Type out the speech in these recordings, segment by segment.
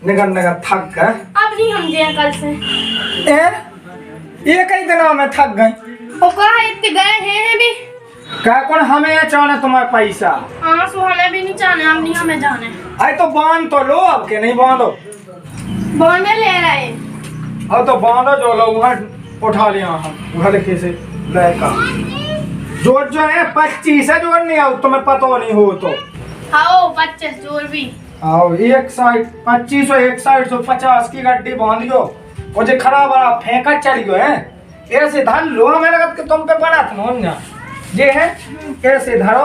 निकल निकल थक गए। अब नहीं हम गए कल से। ये कई दिनों में थक गए। वो कहा इतने गए हैं भी। क्या कौन हमें चाहना तुम्हारे पैसा? हाँ सो हमें भी नहीं चाहने, हम नहीं हमें जाने। अरे तो बांध तो लो, अब के नहीं बांधो। बांधे ले रहे। अब तो बांधो जो लो वहाँ उठा लिया हम घर के से लेका। जोड़ जो है 25 है, जोड़ नहीं आओ तुम्हें पता नहीं हो तो। आओ 25 जोड़ भी। आओ एक साइड 25 और एक साइड 150 की गड्डी बांधियो। वो जो खराब वाला फेंका चल गयो है, ऐसे धर लो। मेरे लगता कि तुम पे बना था ना ये है, ऐसे धरो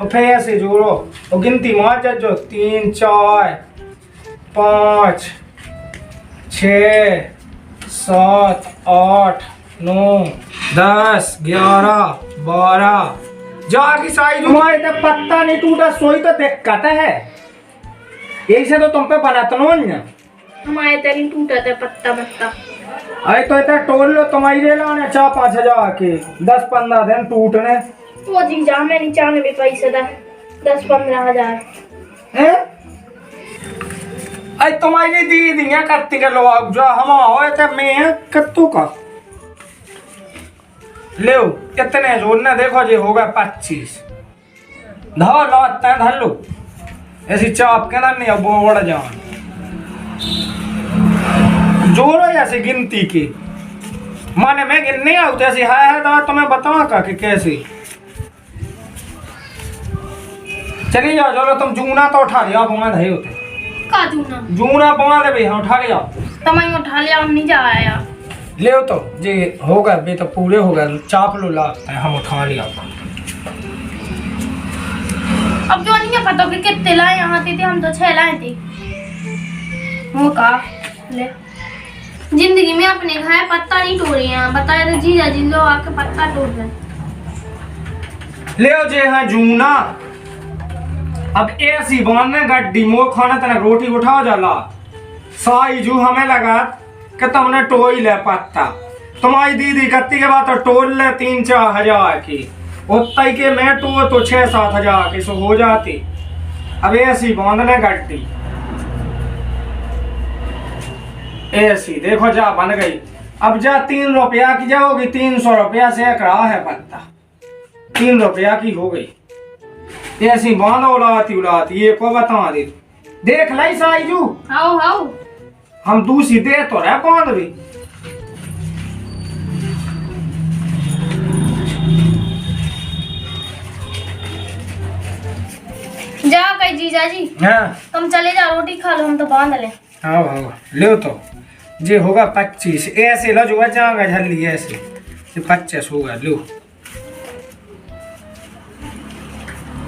और फिर ऐसे जोड़ो और गिनती मार जो 3 4 5 6 7 8 9 10 11 12 जागी साइज हुआ इधर पत्ता नहीं टूटा, सोई तो दिक्कत है। यही से तो तुम पे बनाता ना हमारे तेरी टूटा था पत्ता पत्ता। अरे तो इतना टोल लो तुम्हारी ले लो ना 4-5 हजार के 10-15 दिन टूटने। वो जी जा मैं नहीं चाहने भी पैसे दा 10-15 हजार हैं? अरे तुम्हारी दीदी क्या करती के लोग जो हम हो तो मैं कत्तू का ले कितने जोड़ने देखो जी होगा 25 धो लो इतना धर लो ऐसी चाप के ना नहीं अब बोड़ जाओ जोड़ो ऐसे गिनती की माने मैं गिनने आऊँ जैसे है तो तुम्हें बताऊँ का कि कैसे चली जाओ। चलो तुम जूना तो उठा लिया बुआ नहीं होते का जूना जूना बुआ दे भैया उठा के जाओ। तमाई उठा लिया हम नहीं जा आया। ले तो जी होगा बे तो पूरे होगा चाप लो ला हम उठा लिया। अब जो नहीं है पता कि कितने लाए यहाँ थे हम तो 6 लाए थे। वो का ले जिंदगी में अपने घर पत्ता नहीं तोड़े हैं, बताया तो जीजा जी लो आके पत्ता तोड़ रहे। ले जे हाँ जूना अब ऐसी बांधने गड्डी मो खाना तना रोटी उठाओ जाला साई जू हमें लगा कि तुमने टोई ले पत्ता। तुम्हारी दीदी कत्ती के बाद तो टोल ले 3-4 हजार की उतना के मैं तो 6-7 हजार की सो हो जाती। अब ऐसी बांधने गड्डी ऐसी देखो जा बन गई। अब जा 3 रुपया की जाओगी 300 रुपया से एक रहा है पत्ता 3 रुपया की हो गई। ऐसी बांधो उलाती ये को बता दे देख लाई साईजू। हाउ हाउ हम दूसरी दे तो रहे बांध भी। जा कहीं जीजा जी हाँ तुम चले जाओ रोटी खा लो हम तो बांध ले। हाँ ले तो जे होगा 25 ऐसे लो जो जाएगा जल्दी ऐसे 25 होगा लो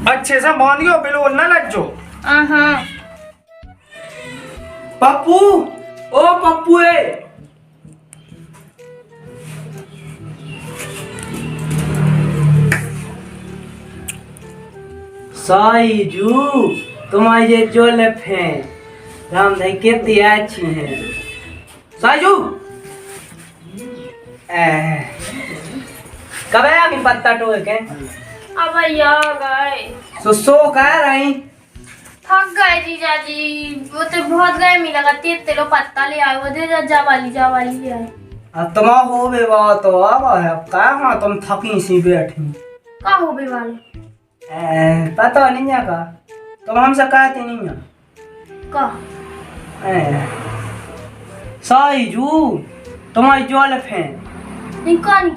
अच्छे से बांधियो बिलो न लग जो। हाँ पप्पू ओ पप्पू है साईजू तुम्हारी ये जो लफ है राम भाई कितनी अच्छी है साईजू। कब है अभी पत्ता टोए के अब भैया गए सो कह रही थक गए जीजा जी। वो तो बहुत गए मिला करती है तेरे पत्ता ले आए वो दे जा वाली ले आए। अब तुम हो बे बात तो अब है क्या हाँ तुम थकी सी बैठी का हो बे वाले पता नहीं है का तुम हमसे कहते नहीं है का साईजू तुम्हारी जोल है निकाल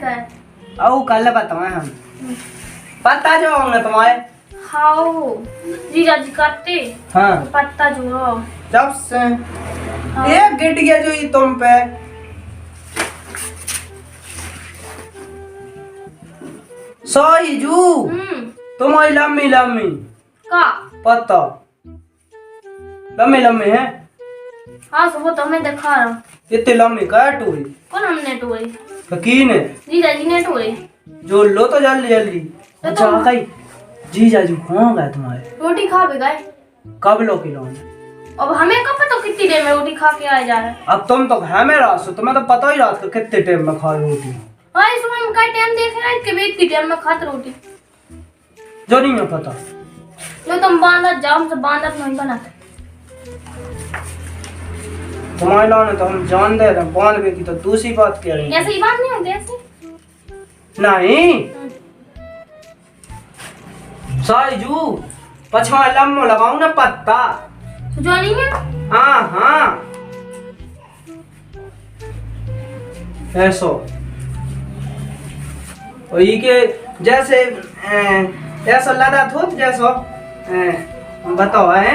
औ कल बताए हम पता जो होंगे तुम्हारे हाउ जीजा जी करते हाँ पत्ता जोड़ो जब से हाँ। एक गिट गया जो ये तुम पे साईजू तुम्हारी लम्बी लम्बी का पत्ता लम्बी लम्बी है। हाँ सुबह तो हमें दिखा रहा इतनी लम्बी क्या टूरी कौन हमने टोरी फकीर है जीजा जी ने टोरी जो लो तो जल्दी जल्दी। तो अच्छा तुम- कहीं जीजा जी कहाँ गए तुम्हारे रोटी खा भी गए। कब लो किलो अब हमें कब पता कितनी देर में रोटी खा के आ जा रहा है। अब तुम तो घर में रहो सो तुम्हें तो पता ही रात को कितने टाइम में खा रोटी हाँ इस हम का टाइम देख रहे हैं कि भी इतनी टाइम में खाते रोटी जो नहीं है पता जो तुम बांधा जाओ हमसे बांधा नहीं बनाते तुम्हारे लाने तो हम जान दे रहे बांध भी की तो दूसरी बात कह रही ऐसे ही बात नहीं होती ऐसे। नहीं साईजू पछवा लम्बो लगाऊ ना पत्ता। जो नहीं है हाँ हाँ ऐसो और ये के जैसे ऐसा लड़ा थो जैसो बताओ है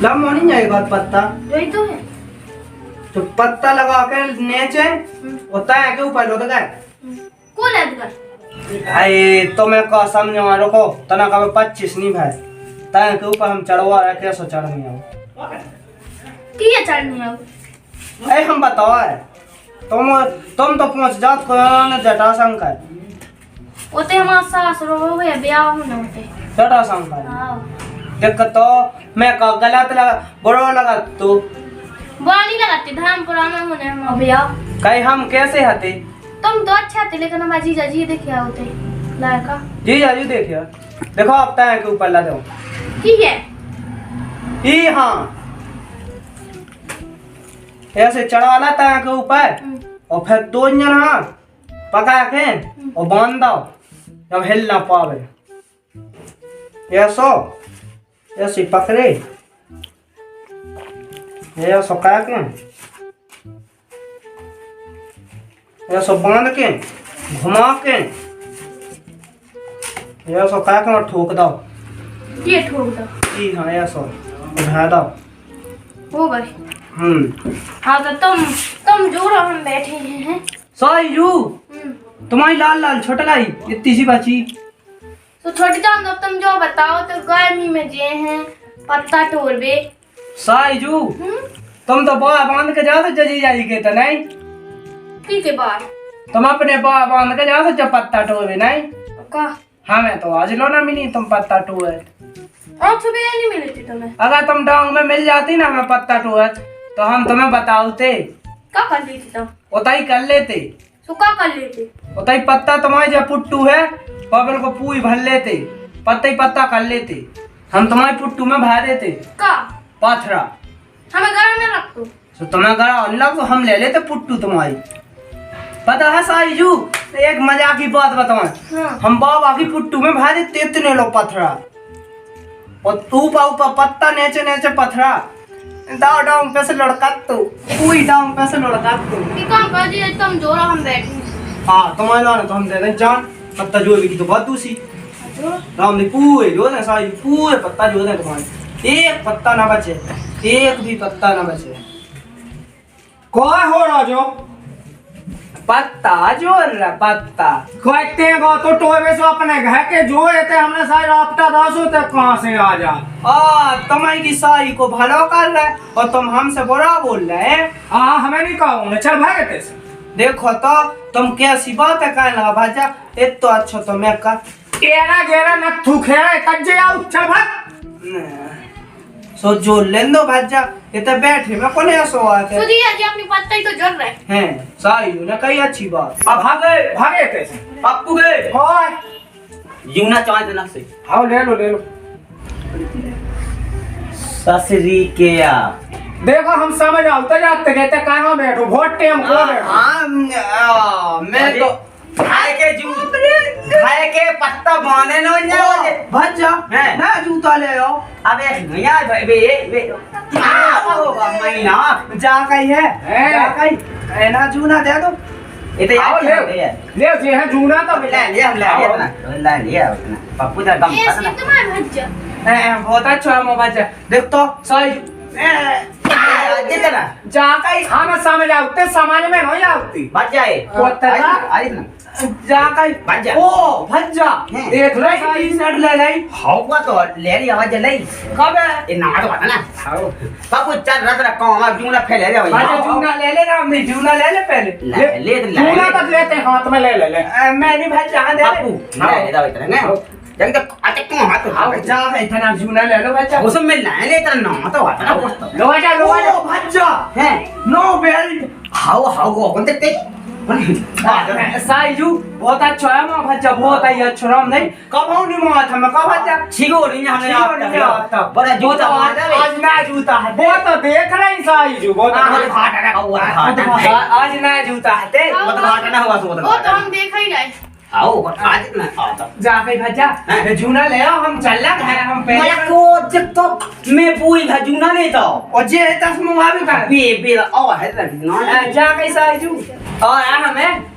लम्बो नहीं जाएगा पत्ता जो ही तो है। तो पत्ता लगा के नीचे होता है के ऊपर लो तो क्या कौन है दुकान? अरे तो मैं कहा समझो रुको तना का 25 नहीं भाई तय के ऊपर हम चढ़वा रहे कैसे चढ़नी है की है चढ़नी है? ऐ हम बताओ है तुम तो पहुंच जात को न जटाशंकर है ओते हमारा सास रो है ब्याह होने होते। जटाशंकर है हां देख तो मैं का गलत लगा बड़ो लगा तो बाली लगाते धाम पुराना होने हम ब्याह। कहीं हम कैसे हते तुम तो अच्छे थे लेकिन हमारे जीजा जी देखिए होते लायका जी जाजू देखिए देखो अब तय के ऊपर ला दो ठीक है। ई हाँ ऐसे चढ़वाना तय के ऊपर और फिर 2 जन हाँ पका के और बांध दो जब हिल ना पावे ऐसो ऐसे पकड़े ऐसो का के ऐसो बांध के घुमा के ऐसो का के और ठोक दो ये ठोक दो। जी हाँ ऐसो उठा दो हो गए। हाँ तो तुम जोड़ो हम बैठे हैं। साईजू तुम्हारी लाल लाल छोटा लाई इतनी सी बची तो छोटे चांद अब तुम जो बताओ तो गर्मी में जे हैं पत्ता तोड़बे। साईजू तुम तो बाह बांध के जाओ तो जजी जाई के तो नहीं ठीक है बार तुम अपने बाह बांध के जाओ तो जब पत्ता टोवे नहीं का हमें तो आज लो ना मिली तुम पत्ता टोवे और सुबह नहीं मिली थी तुम्हें। अगर तुम डांग में मिल जाती ना हमें पत्ता टोवे तो हम तुम्हें बताओते क्या कर ली थी तुम? उताई कर लेते तो क्या कर लेते? उताई पत्ता तुम्हारे जब पुट्टू है बबल को पूरी भर लेते पत्ता ही पत्ता कर लेते हम तुम्हारी पुट्टू में भर देते का पाथरा हमें घर में रख दो तो तुम्हें करा अल्लाह को हम ले लेते पुट्टू तुम्हारी पता है साईजू एक मजाक की बात बताऊं हाँ। हम बाबा की पुट्टू में भर देते इतने लोग पथरा और ऊपर ऊपर पत्ता नीचे नीचे पथरा दाव डांग पे से लड़का तू पूरी डांग पे से लड़का तू ये काम कर दिए तुम जोड़ो हम बैठे। हाँ तुम्हारे लाने तो हम दे दें जान पत्ता जो की तो बहुत दूसरी राम ने पूरे जो है साईजू पूरे पत्ता जो है तुम्हारे एक पत्ता ना बचे एक भी पत्ता ना बचे कौन हो रहा जो पत्ता जोर रहा पत्ता कहते हैं तो टोबे से अपने घर के जो थे हमने सारे आपटा दासो तक कहाँ से आ जा तुम्हारी की साई को भलो कर रहा है और तुम हमसे बुरा बोल रहे हैं हाँ हमें नहीं कहा चल भागे तेरे देखो तो तुम कैसी बात है कहने लगा भाजा एक तो अच्छा तो मैं का एरा गेरा न थूखेरा कज्जे आओ चल भाग सो जो लेंदो भाजा ये तो बैठे मैं कोने ऐसा आते तो दिया जी अपनी पत्ता ही तो जोड़ रहे हैं साई ने कही अच्छी बात अब भागे भागे तेरे पप्पू गए और यूना चाहे जना से आओ ले लो ससरी के आ देखो हम समझ आते जाते कहते कहाँ बैठो वोट टाइम को बैठो मैं तो खाए के पत्ता बांधे न भज जा ना जूता ले आओ अबे भैया बे होगा महीना जा कही है जा कही ना जूना दे दो ये तो आओ ले जे है जूना तो ले लिया हम ले लिया पप्पू दा दम ये सिर्फ तुम्हारे भज्जा बहुत अच्छा है मोबाइल देख तो सही जा कही हमें समझ आते समझ में नहीं आती बच जाए अरे ना जा कहीं भज्जा ओ भज्जा देख ले टी शर्ट ले लाई हाउवा तो ले ली आवाज ले कब है ये ना तो बता ना हाउ पापू चल रहा तेरा काम अब जूना फैले रे भाई भज्जा जूना ले ले ना हमने जूना ले ले पहले ले जूना तो लेते हाथ में ले मैं नहीं भज्जा दे पापू ले ले इतना ना जब तक अटक को हाथ हाउ जा है इतना जूना ले लो भज्जा उसमें मैं ले तेरा ना तो बता ना लो जा भज्जा है नो बेल्ट हाउ हाउ को कौन ते साइजू बहुत अच्छा है मां भज्जा बहुत ही अच्छा राम नहीं कब हूं नहीं मां था मैं कब भज्जा छिगो नहीं हमने आता बड़ा जूता आज ना जूता है वो तो देख रही साइजू वो तो घाटा ना हुआ आज ना जूता है ते वो घाटा ना हुआ वो तो हम देख ही रहे आओ आज ना आता जा कहीं भज्जा जूना ले आओ हम चल लग है हम पहले मैं को जब तो मैं पूरी भजूना नहीं तो और जे तस मुंगा भी कर बे ओ है ना जा कहीं साइजू और आ हमें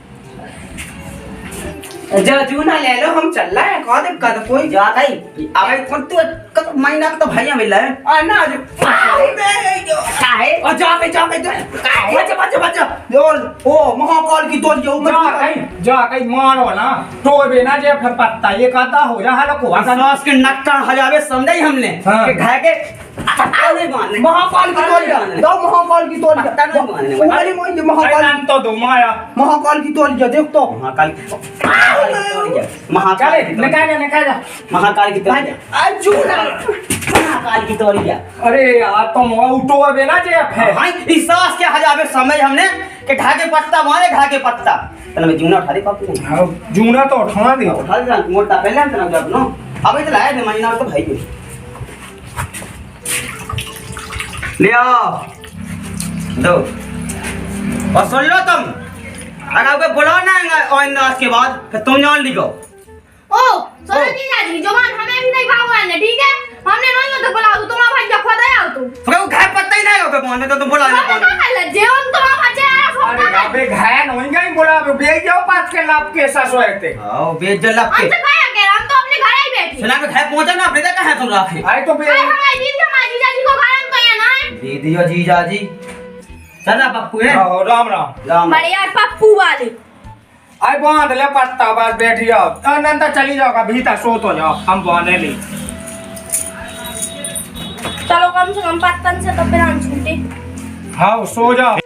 जा जूना ले लो हम चल रहे हैं कौन दिक्कत कोई जा गई अबे कौन तो महीना तो भैया मिल रहा है आ ना जो काहे और जा के काहे बच्चा ओ महाकाल की तोड़ जो जा कहीं मारो ना तो बे ना जे फिर पत्ता ये कहता हो जा हालो को सनास के नक्का हजारे समझे हमने हाँ। कि घाय के पत्ता नहीं मारने महाकाल की तोड़ दो महाकाल की तोड़ पत्ता नहीं मारने उंगली मोई महाकाल नाम तो दो माया महाकाल की तोड़ जा देख तो महाकाल चले निकाल जा महाकाल की तोड़ जूना महाकाल की तोड़ गया अरे यार तुम उठो बे ना जे है भाई इस सास के हजारे समझ हमने कि ढाके पत्ता मारे ढाके पत्ता चलो मैं जूना उठा दे पापू जूना तो उठा दे उठा दे मोटा पहले हम तना जब नो अबे तो लाया दे महीना तो भाई ले आओ दो और सुन लो तुम अगर आपको बुलाओ ना और नाच के बाद फिर तुम जान लिखो ओ सोना जी जवान हमें भी नहीं भागवा ने ठीक है हमने नहीं हो तो बुला दो तुम्हारा भाई जा खुद आया तू फिर वो घर पत्ता ही नहीं होगा बोलने तो तुम बुला हम ले का लज्जे हम तुम्हारा बच्चा अरे अबे घायल होएंगे ही बोला बे जाओ पास के लाभ के ऐसा सोएते आओ बेच जल हम के तो खाया के हम तो अपने घर ही बैठे सुना के घर पहुंचा ना अपने कहां है तुम राखे आई तो बे हमारे दिन का माजी जाजी को खाया तो या ना दे दियो जीजा जी चल ना पप्पू है राम राम राम बड़े यार पप्पू वाले आई बांध ले पत्ता बस बैठ जाओ अनंत चली जाओगा भीतर सो तो जाओ हम बांधे नहीं चलो कम से कम पत्तन से तो फिर हम छूटे हाँ सो जाओ